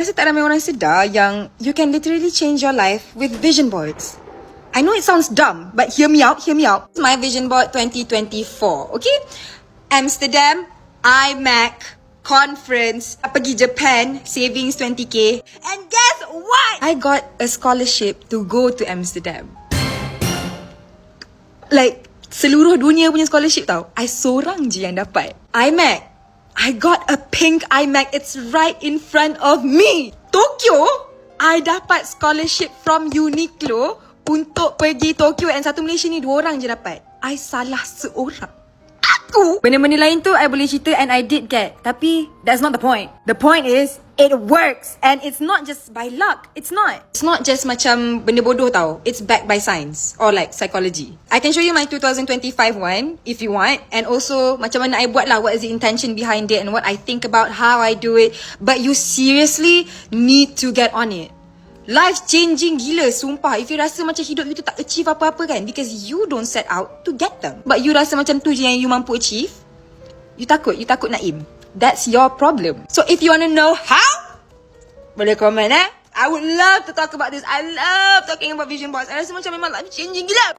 Rasa tak ramai orang sedar yang you can literally change your life with vision boards. I know it sounds dumb, but hear me out, hear me out. My vision board 2024, okay? Amsterdam, iMac, conference, pergi Japan, savings 20k. And guess what? I got a scholarship to go to Amsterdam. Like, seluruh dunia punya scholarship tau. I seorang je yang dapat. iMac. I got a pink iMac. It's right in front of me. Tokyo, I dapat scholarship from Uniqlo untuk pergi Tokyo, and satu Malaysia ni 2 orang je dapat. I salah seorang. Aku! Benda-benda lain tu I boleh cerita and I did get. Tapi that's not the point. The point is it works, and it's not just by luck. It's not. It's not just macam benda bodoh tau. It's backed by science or like psychology. I can show you my 2025 one if you want, and also macam mana I buat lah, what is the intention behind it and what I think about how I do it. But you seriously need to get on it. Life changing gila, sumpah. If you rasa macam hidup you tu tak achieve apa-apa kan, because you don't set out to get them, but you rasa macam tu je yang you mampu achieve, you takut Naim. That's your problem. So if you want to know how, boleh komen I would love to talk about this. I love talking about vision boards. I rasa macam memang life changing gila.